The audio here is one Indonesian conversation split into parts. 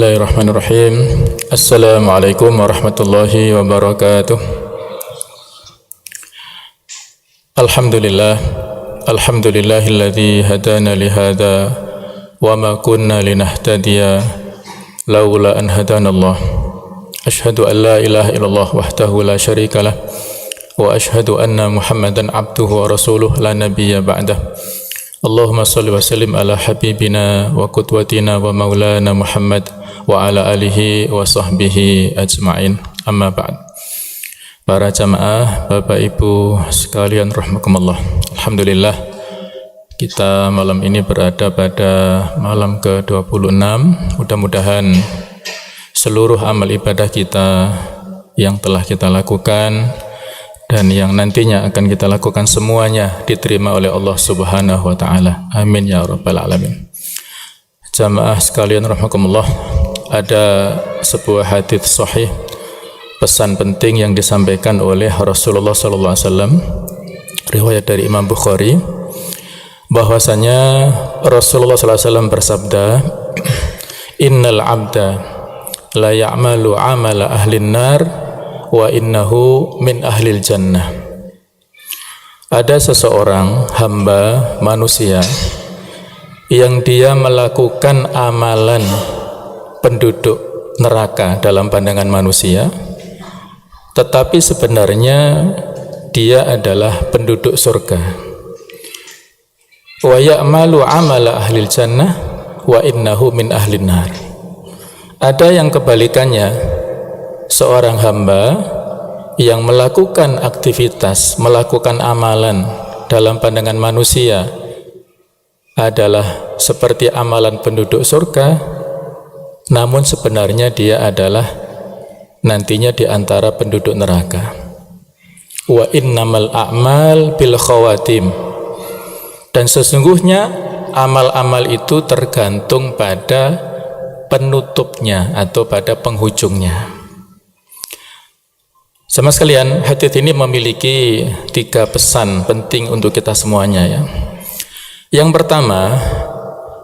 Bismillahirrahmanirrahim. Assalamualaikum warahmatullahi wabarakatuh. Alhamdulillahilladzi hadana lihada wa ma kunna linahtadiya laula an hadanallah. Ashhadu an la ilaha illallah wahdahu la syarika lah wa ashhadu anna Muhammadan abduhu wa rasuluh la nabiyya ba'dah. Allahumma salli wa sallim ala habibina wa qudwatina wa maulana Muhammad wa ala alihi wa sahbihi ajma'in. Amma ba'd. Para jamaah, Bapak Ibu sekalian rahimakumullah. Alhamdulillah, kita malam ini berada pada malam ke-26. Mudah-mudahan seluruh amal ibadah kita yang telah kita lakukan dan yang nantinya akan kita lakukan semuanya diterima oleh Allah Subhanahu wa taala. Amin ya rabbal alamin. Jamaah sekalian rahimakumullah, ada sebuah hadis sahih, pesan penting yang disampaikan oleh Rasulullah sallallahu alaihi wasallam, riwayat dari Imam Bukhari, bahwasanya Rasulullah sallallahu alaihi wasallam bersabda, "Innal 'abda la ya'malu 'amala ahlin nar wa innahu min ahlil jannah." Ada seseorang hamba manusia yang dia melakukan amalan penduduk neraka dalam pandangan manusia, tetapi sebenarnya dia adalah penduduk surga. Wa ya'malu 'amala ahlil jannah wa innahu min ahlin nar. Ada yang kebalikannya, seorang hamba yang melakukan aktivitas, melakukan amalan dalam pandangan manusia adalah seperti amalan penduduk surga, namun sebenarnya dia adalah nantinya di antara penduduk neraka. Wa innamal a'mal bil khawatim. Dan sesungguhnya amal-amal itu tergantung pada penutupnya atau pada penghujungnya. Sama sekalian, hadis ini memiliki 3 pesan penting untuk kita semuanya ya. Yang pertama,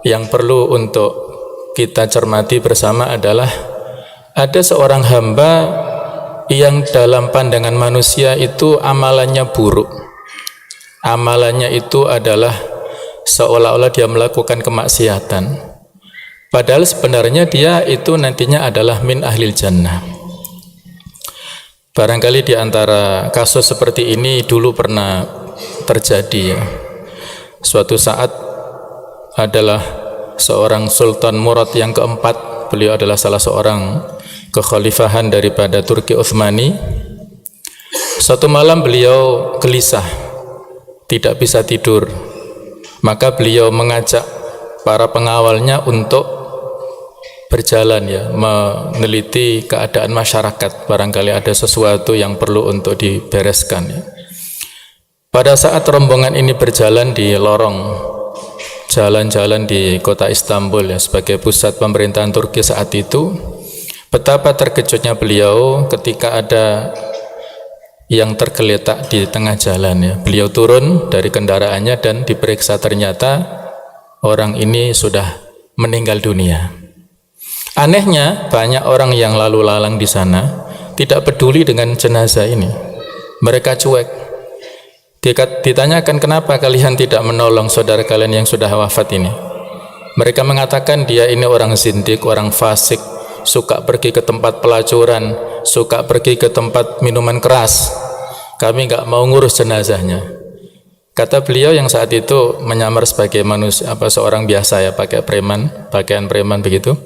yang perlu untuk kita cermati bersama adalah ada seorang hamba yang dalam pandangan manusia itu amalannya buruk. Amalannya itu adalah seolah-olah dia melakukan kemaksiatan. Padahal sebenarnya dia itu nantinya adalah min ahlil jannah. Barangkali di antara kasus seperti ini dulu pernah terjadi ya. Suatu saat adalah seorang Sultan Murad yang keempat, beliau adalah salah seorang kekhalifahan daripada Turki Utsmani. Suatu malam beliau gelisah, tidak bisa tidur. Maka beliau mengajak para pengawalnya untuk berjalan ya, meneliti keadaan masyarakat, barangkali ada sesuatu yang perlu untuk dibereskan ya. Pada saat rombongan ini berjalan di lorong jalan-jalan di kota Istanbul ya, sebagai pusat pemerintahan Turki saat itu, betapa terkejutnya beliau ketika ada yang tergeletak di tengah jalan ya. Beliau turun dari kendaraannya dan diperiksa, ternyata orang ini sudah meninggal dunia. Anehnya, banyak orang yang lalu lalang di sana tidak peduli dengan jenazah ini. Mereka cuek. Ditanyakan, kenapa kalian tidak menolong saudara kalian yang sudah wafat ini? Mereka mengatakan dia ini orang zindik, orang fasik, suka pergi ke tempat pelacuran, suka pergi ke tempat minuman keras. Kami nggak mau ngurus jenazahnya. Kata beliau yang saat itu menyamar sebagai manusia, seorang biasa ya, pakai pakaian preman begitu.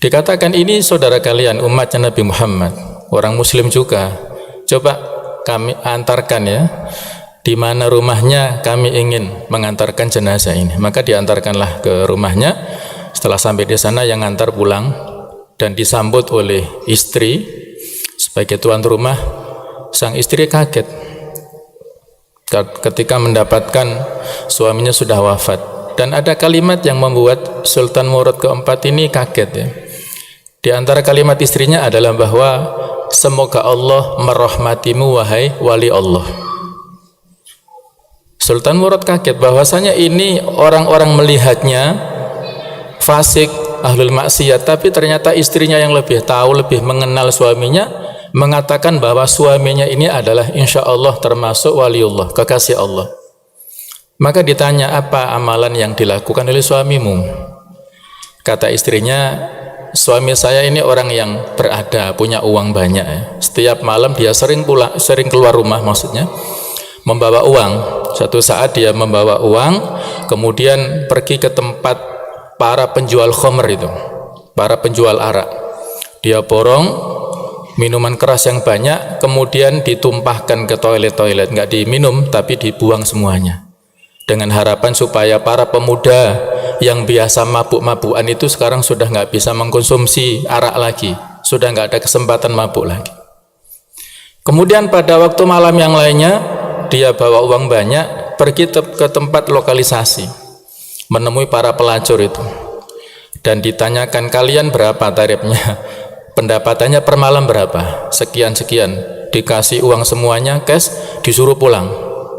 Dikatakan, ini saudara kalian umatnya Nabi Muhammad, orang muslim juga. Coba kami antarkan ya, di mana rumahnya, kami ingin mengantarkan jenazah ini. Maka diantarkanlah ke rumahnya. Setelah sampai di sana, yang antar pulang dan disambut oleh istri sebagai tuan rumah. Sang istri kaget ketika mendapatkan suaminya sudah wafat. Dan ada kalimat yang membuat Sultan Murad keempat ini kaget ya. Di antara kalimat istrinya adalah bahwa semoga Allah merahmatimu wahai wali Allah. Sultan Murad kaget bahwasanya ini orang-orang melihatnya fasik, ahlul maksiat, tapi ternyata istrinya yang lebih tahu, lebih mengenal suaminya, mengatakan bahwa suaminya ini adalah insya Allah termasuk waliullah, kekasih Allah. Maka ditanya, apa amalan yang dilakukan oleh suamimu? Kata istrinya, suami saya ini orang yang berada, punya uang banyak ya. Setiap malam dia sering keluar rumah, maksudnya membawa uang. Suatu saat dia membawa uang, kemudian pergi ke tempat para penjual khamr itu, para penjual arak. Dia borong minuman keras yang banyak, kemudian ditumpahkan ke toilet-toilet, nggak diminum tapi dibuang semuanya, dengan harapan supaya para pemuda yang biasa mabuk-mabukan itu sekarang sudah nggak bisa mengkonsumsi arak lagi, sudah nggak ada kesempatan mabuk lagi. Kemudian pada waktu malam yang lainnya, dia bawa uang banyak, pergi ke tempat lokalisasi, menemui para pelacur itu, dan ditanyakan, kalian berapa tarifnya? Pendapatannya per malam berapa? Sekian-sekian. Dikasih uang semuanya, cash, disuruh pulang.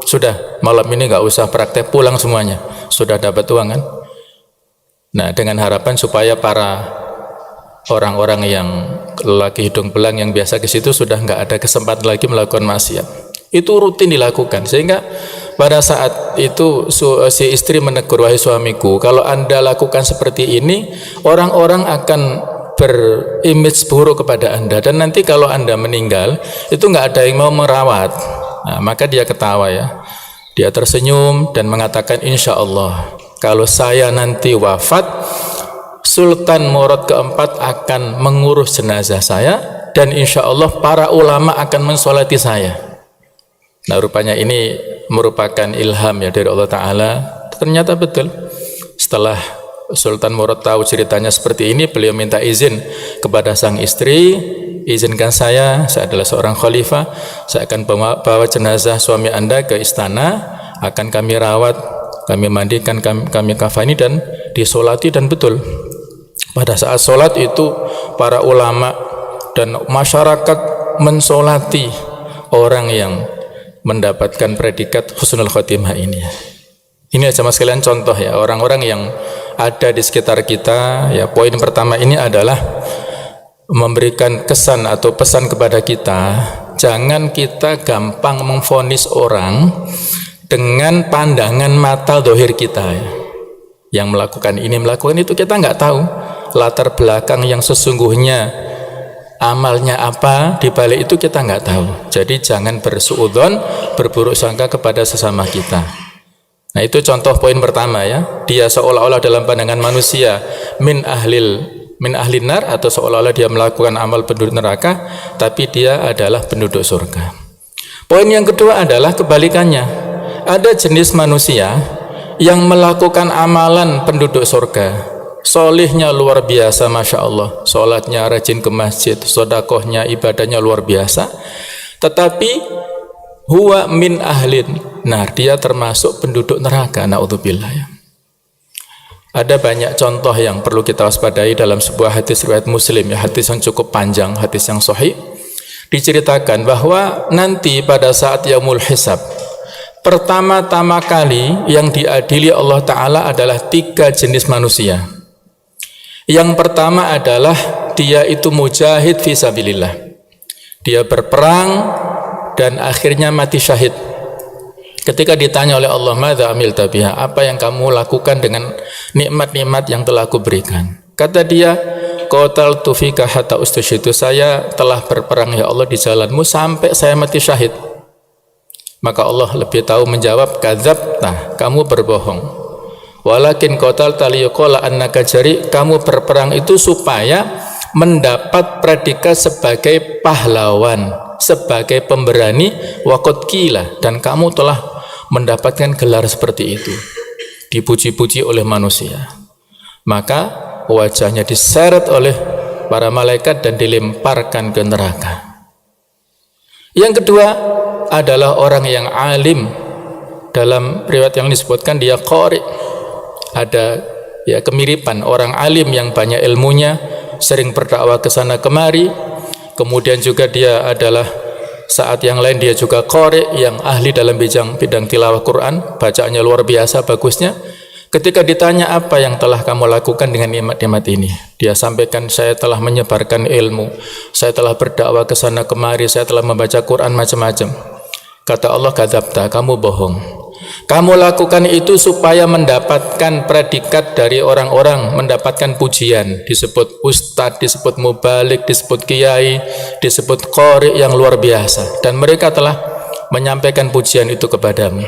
Sudah, malam ini nggak usah praktek, pulang semuanya. Sudah dapat uang kan? Nah, dengan harapan supaya para orang-orang yang lelaki hidung belang yang biasa ke situ sudah nggak ada kesempatan lagi melakukan maksiat. Itu rutin dilakukan, sehingga pada saat itu si istri menegur, wahai suamiku, kalau Anda lakukan seperti ini, orang-orang akan berimage buruk kepada Anda, dan nanti kalau Anda meninggal itu nggak ada yang mau merawat. Nah, maka dia ketawa ya, dia tersenyum dan mengatakan, insya Allah kalau saya nanti wafat, Sultan Murad keempat akan mengurus jenazah saya, dan insya Allah para ulama akan mensolati saya. Nah, rupanya ini merupakan ilham ya dari Allah Ta'ala. Ternyata betul, setelah Sultan Murad tahu ceritanya seperti ini, beliau minta izin kepada sang istri, izinkan saya adalah seorang khalifah, saya akan bawa jenazah suami Anda ke istana, akan kami rawat, kami mandikan, kami kafani dan disolati. Dan betul, pada saat solat itu para ulama dan masyarakat mensolati orang yang mendapatkan predikat husnul khotimah ini. Ini aja mas sekalian contoh ya, orang-orang yang ada di sekitar kita ya. Poin pertama ini adalah memberikan kesan atau pesan kepada kita, jangan kita gampang memvonis orang dengan pandangan mata dohir kita ya. Yang melakukan ini, melakukan itu, kita nggak tahu latar belakang yang sesungguhnya, amalnya apa di balik itu kita nggak tahu. Jadi jangan bersuudzon, berburuk sangka kepada sesama kita. Nah, itu contoh poin pertama ya. Dia seolah-olah dalam pandangan manusia min ahlin nar, atau seolah-olah dia melakukan amal penduduk neraka, tapi dia adalah penduduk surga. Poin yang kedua adalah kebalikannya. Ada jenis manusia yang melakukan amalan penduduk surga, solihnya luar biasa, masya Allah, sholatnya rajin ke masjid, sodakohnya, ibadahnya luar biasa, tetapi huwa min ahlin nar, dia termasuk penduduk neraka, na'udzubillah ya. Ada banyak contoh yang perlu kita waspadai dalam sebuah hadis riwayat Muslim ya, hadis yang cukup panjang, hadis yang sahih. Diceritakan bahwa nanti pada saat yaumul hisab, pertama-tama kali yang diadili Allah Ta'ala adalah 3 jenis manusia. Yang pertama adalah dia itu mujahid fisabilillah, dia berperang dan akhirnya mati syahid. Ketika ditanya oleh Allah, madza amilta biha, apa yang kamu lakukan dengan nikmat-nikmat yang telah aku berikan? Kata dia, qataltu fika hatta ustushitu, saya telah berperang ya Allah di jalanmu sampai saya mati syahid. Maka Allah lebih tahu menjawab, kadzabta, kamu berbohong. Walakin qatalta liyuqala annaka jari, kamu berperang itu supaya mendapat predikat sebagai pahlawan, sebagai pemberani, waqad qila, dan kamu telah mendapatkan gelar seperti itu, dipuji-puji oleh manusia. Maka wajahnya diseret oleh para malaikat dan dilemparkan ke neraka. Yang kedua adalah orang yang alim. Dalam riwayat yang disebutkan dia qari. Ada ya kemiripan orang alim yang banyak ilmunya, sering berdakwah ke sana kemari. Kemudian juga dia adalah saat yang lain dia juga qari, yang ahli dalam bidang tilawah Quran, bacaannya luar biasa bagusnya. Ketika ditanya apa yang telah kamu lakukan dengan nikmat-nikmat ini, dia sampaikan, saya telah menyebarkan ilmu, saya telah berdakwah ke sana kemari, saya telah membaca Quran macam-macam. Kata Allah, kadzabta, kamu bohong. Kamu lakukan itu supaya mendapatkan predikat dari orang-orang, mendapatkan pujian, disebut ustadz, disebut mubalik, disebut kiai, disebut qori yang luar biasa, dan mereka telah menyampaikan pujian itu kepadamu.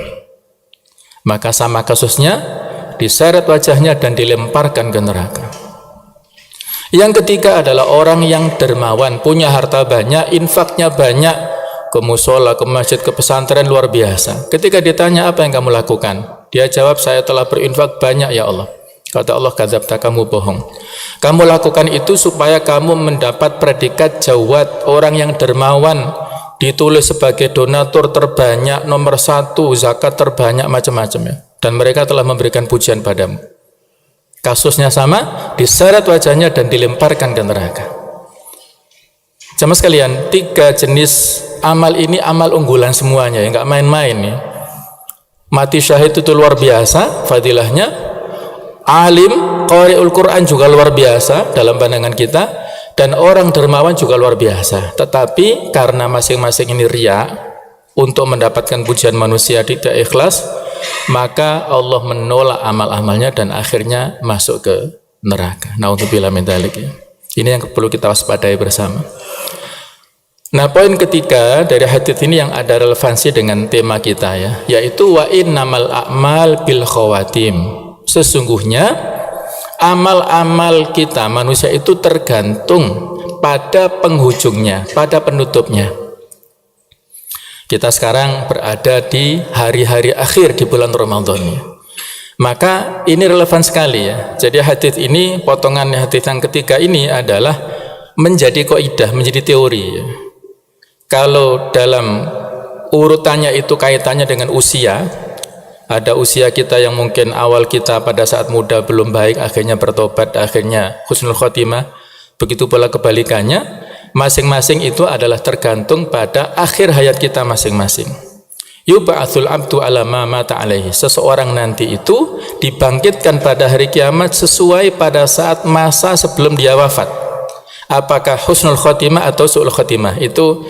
Maka sama kasusnya, diseret wajahnya dan dilemparkan ke neraka. Yang ketiga adalah orang yang dermawan, punya harta banyak, infaknya banyak, ke musola, ke masjid, ke pesantren luar biasa. Ketika ditanya apa yang kamu lakukan, dia jawab, saya telah berinfak banyak ya Allah. Kata Allah, kadzabta, kamu bohong. Kamu lakukan itu supaya kamu mendapat predikat jawad, orang yang dermawan, ditulis sebagai donatur terbanyak, nomor 1, zakat terbanyak, macam-macam ya. Dan mereka telah memberikan pujian padamu. Kasusnya sama, diseret wajahnya dan dilemparkan ke neraka. Jamaah sekalian, 3 jenis amal ini amal unggulan semuanya, ya, nggak main-main ya. Mati syahid itu luar biasa fadilahnya. Alim, qari'ul Quran juga luar biasa dalam pandangan kita, dan orang dermawan juga luar biasa. Tetapi karena masing-masing ini riya, untuk mendapatkan pujian manusia tidak ikhlas, maka Allah menolak amal-amalnya dan akhirnya masuk ke neraka. Na'udzubillah min dzalik ya. Ini yang perlu kita waspadai bersama. Nah, poin ketiga dari hadits ini yang ada relevansi dengan tema kita ya, yaitu wa innamal a'mal bil khawatim. Sesungguhnya amal-amal kita manusia itu tergantung pada penghujungnya, pada penutupnya. Kita sekarang berada di hari-hari akhir di bulan Ramadan ya. Maka ini relevan sekali ya. Jadi hadits ini, potongan hadits yang ketiga ini adalah menjadi kaidah, menjadi teori ya. Kalau dalam urutannya itu kaitannya dengan usia, ada usia kita yang mungkin awal kita pada saat muda belum baik, akhirnya bertobat, akhirnya husnul khotimah. Begitu pula kebalikannya, masing-masing itu adalah tergantung pada akhir hayat kita masing-masing. Yub'atsul abdu ala ma mata alaihi. Seseorang nanti itu dibangkitkan pada hari kiamat sesuai pada saat masa sebelum dia wafat. Apakah husnul khotimah atau su'ul khotimah? Itu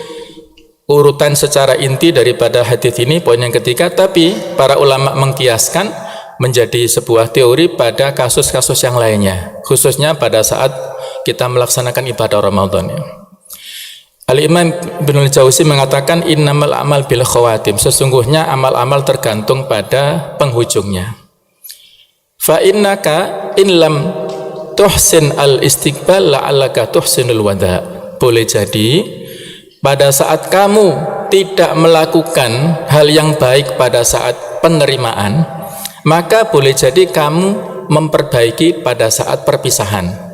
urutan secara inti daripada hadis ini, poin yang ketiga. Tapi para ulama mengkiaskan menjadi sebuah teori pada kasus-kasus yang lainnya, khususnya pada saat kita melaksanakan ibadah Ramadan ya. Al-Imam Ibnul Jauzi mengatakan innamal amal bil khawatim, sesungguhnya amal-amal tergantung pada penghujungnya. Fa innaka in lam tuhsin al-istiqbal la'allaka tuhsinul wada. Boleh jadi pada saat kamu tidak melakukan hal yang baik pada saat penerimaan, maka boleh jadi kamu memperbaiki pada saat perpisahan.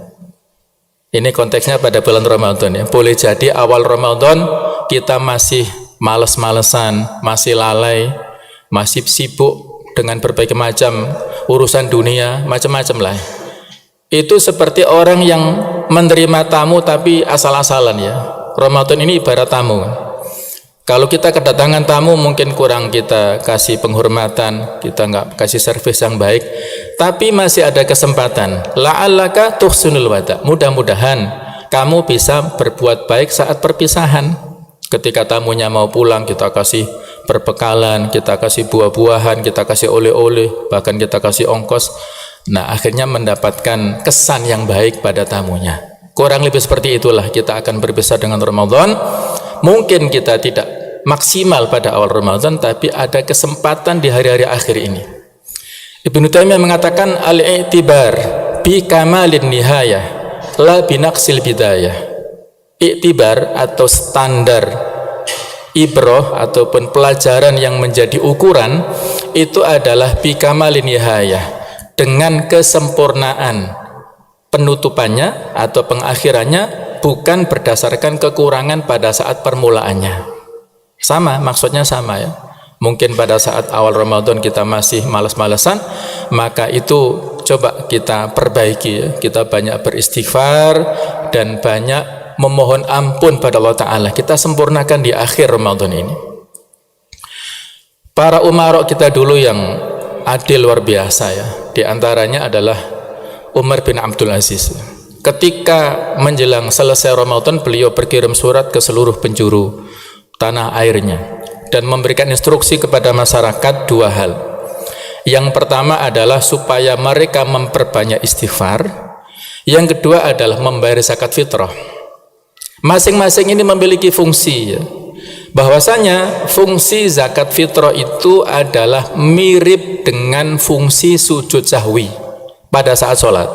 Ini konteksnya pada bulan Ramadan ya. Boleh jadi awal Ramadan kita masih males-malesan, masih lalai, masih sibuk dengan berbagai macam urusan dunia, macam-macam lah. Itu seperti orang yang menerima tamu tapi asal-asalan ya. Ramadan ini ibarat tamu. Kalau kita kedatangan tamu mungkin kurang kita kasih penghormatan, kita nggak kasih servis yang baik, tapi masih ada kesempatan. La'allaka tuhsinul wada. Mudah-mudahan kamu bisa berbuat baik saat perpisahan. Ketika tamunya mau pulang, kita kasih perbekalan, kita kasih buah-buahan, kita kasih oleh-oleh, bahkan kita kasih ongkos. Nah, akhirnya mendapatkan kesan yang baik pada tamunya. Kurang lebih seperti itulah kita akan berpisah dengan Ramadan. Mungkin kita tidak maksimal pada awal Ramadan, tapi ada kesempatan di hari-hari akhir ini. Ibnu Taimiyah mengatakan al-i'tibar bi kamalin nihayah la bi naqsil bidayah. I'tibar atau standar ibroh ataupun pelajaran yang menjadi ukuran itu adalah bi kamalin nihayah, dengan kesempurnaan penutupannya atau pengakhirannya, bukan berdasarkan kekurangan pada saat permulaannya. Sama, maksudnya sama ya. Mungkin pada saat awal Ramadan kita masih malas-malesan, maka itu coba kita perbaiki ya. Kita banyak beristighfar dan banyak memohon ampun pada Allah Ta'ala. Kita sempurnakan di akhir Ramadan ini. Para umarok kita dulu yang adil luar biasa ya. Di antaranya adalah Umar bin Abdul Aziz. Ketika menjelang selesai Ramadan, beliau berkirim surat ke seluruh penjuru tanah airnya dan memberikan instruksi kepada masyarakat dua hal. Yang pertama adalah supaya mereka memperbanyak istighfar. Yang kedua adalah membayar zakat fitrah. Masing-masing ini memiliki fungsi, ya. Bahwasanya fungsi zakat fitrah itu adalah mirip dengan fungsi sujud sahwi pada saat sholat.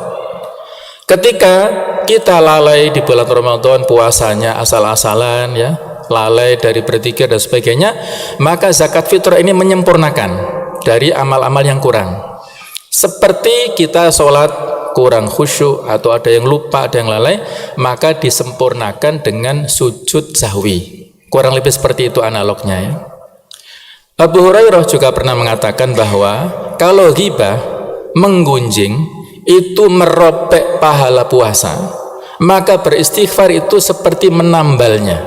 Ketika kita lalai di bulan Ramadan, puasanya asal-asalan, ya, lalai dari berzikir dan sebagainya, maka zakat fitrah ini menyempurnakan dari amal-amal yang kurang. Seperti kita sholat kurang khusyuk atau ada yang lupa, ada yang lalai, maka disempurnakan dengan sujud sahwi. Kurang lebih seperti itu analognya, ya. Abu Hurairah juga pernah mengatakan bahwa kalau ghibah, menggunjing, itu meropek pahala puasa, maka beristighfar itu seperti menambalnya,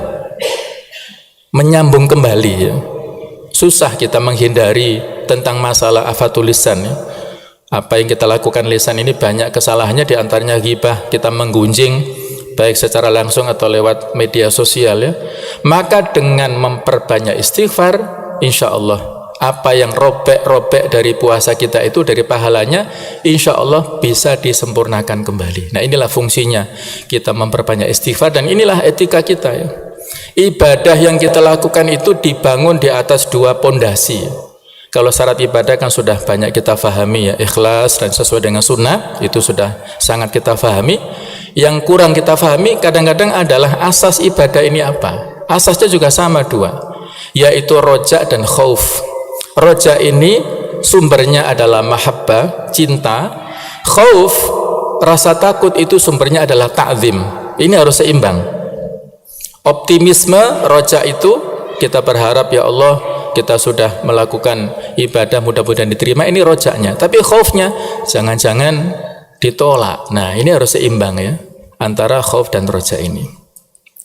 menyambung kembali, ya. Susah kita menghindari tentang masalah afatul lisan, ya. Apa yang kita lakukan lisan ini banyak kesalahannya, diantaranya ghibah, kita menggunjing baik secara langsung atau lewat media sosial, ya. Maka dengan memperbanyak istighfar, insya Allah apa yang robek-robek dari puasa kita itu, dari pahalanya, insya Allah bisa disempurnakan kembali. Nah, inilah fungsinya kita memperbanyak istighfar, dan inilah etika kita, ya. Ibadah yang kita lakukan itu dibangun di atas dua pondasi. Kalau syarat ibadah kan sudah banyak kita fahami, ya, ikhlas dan sesuai dengan sunnah, itu sudah sangat kita fahami. Yang kurang kita fahami kadang-kadang adalah asas ibadah ini apa. Asasnya juga sama dua, yaitu roja dan khauf. Roja ini sumbernya adalah mahabbah, cinta. Khauf, rasa takut, itu sumbernya adalah ta'zim. Ini harus seimbang. Optimisme, roja itu kita berharap, ya Allah, kita sudah melakukan ibadah, mudah-mudahan diterima, ini rojaknya. Tapi khaufnya jangan-jangan ditolak. Nah, ini harus seimbang, ya, antara khauf dan roja ini.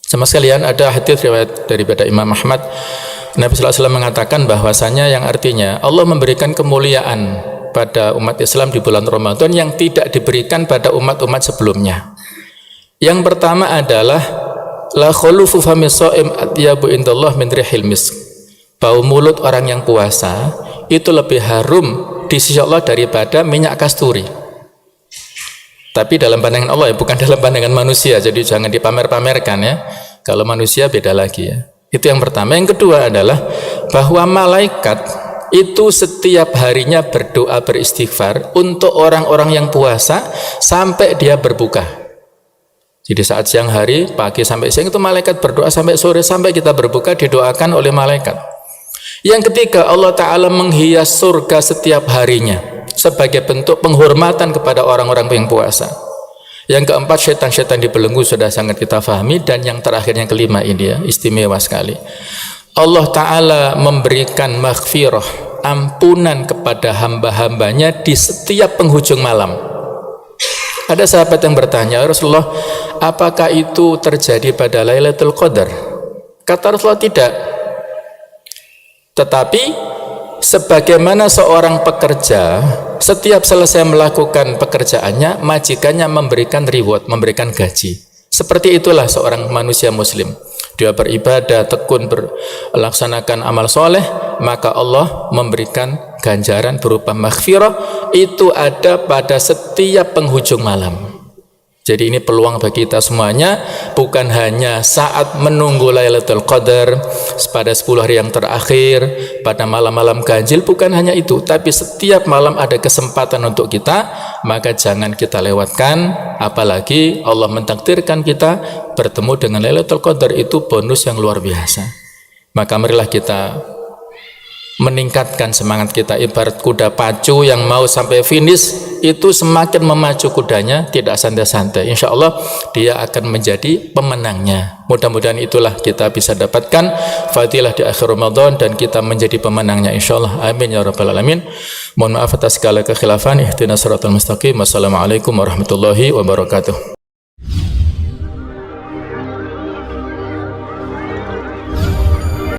Sama sekalian, ada hadis riwayat daripada Imam Ahmad, Nabi sallallahu alaihi wasallam mengatakan bahwasanya yang artinya Allah memberikan kemuliaan pada umat Islam di bulan Ramadan yang tidak diberikan pada umat-umat sebelumnya. Yang pertama adalah la khulufu fami shaim atyabu indallah min rihil misk. Bau mulut orang yang puasa itu lebih harum di sisi Allah daripada minyak kasturi. Tapi dalam pandangan Allah, ya, bukan dalam pandangan manusia. Jadi jangan dipamer-pamerkan, ya. Kalau manusia beda lagi, ya. Itu yang pertama. Yang kedua adalah bahwa malaikat itu setiap harinya berdoa beristighfar untuk orang-orang yang puasa sampai dia berbuka. Jadi saat siang hari, pagi sampai siang itu malaikat berdoa, sampai sore, sampai kita berbuka didoakan oleh malaikat. Yang ketiga, Allah Ta'ala menghias surga setiap harinya sebagai bentuk penghormatan kepada orang-orang yang puasa. Yang keempat, setan-setan dibelenggu, sudah sangat kita fahami. Dan yang terakhir, yang kelima ini, ya, istimewa sekali. Allah Ta'ala memberikan maghfirah, ampunan kepada hamba-hambanya di setiap penghujung malam. Ada sahabat yang bertanya, Rasulullah, apakah itu terjadi pada Lailatul Qadar? Kata Rasulullah, tidak. Tetapi sebagaimana seorang pekerja setiap selesai melakukan pekerjaannya, majikannya memberikan reward, memberikan gaji. Seperti itulah seorang manusia muslim. Dia beribadah, tekun melaksanakan amal soleh, maka Allah memberikan ganjaran berupa maghfirah. Itu ada pada setiap penghujung malam. Jadi ini peluang bagi kita semuanya, bukan hanya saat menunggu Lailatul Qadar pada 10 hari yang terakhir, pada malam-malam ganjil, bukan hanya itu, tapi setiap malam ada kesempatan untuk kita, maka jangan kita lewatkan. Apalagi Allah mentakdirkan kita bertemu dengan Lailatul Qadar, itu bonus yang luar biasa. Maka marilah kita meningkatkan semangat kita. Ibarat kuda pacu yang mau sampai finish, itu semakin memacu kudanya, tidak santai-santai, insya Allah dia akan menjadi pemenangnya. Mudah-mudahan itulah kita bisa dapatkan fadilah di akhir Ramadan dan kita menjadi pemenangnya, insya Allah. Amin ya rabbal alamin. Mohon maaf atas segala kekhilafan. Ihdinas siratal mustaqim. Wassalamualaikum warahmatullahi wabarakatuh.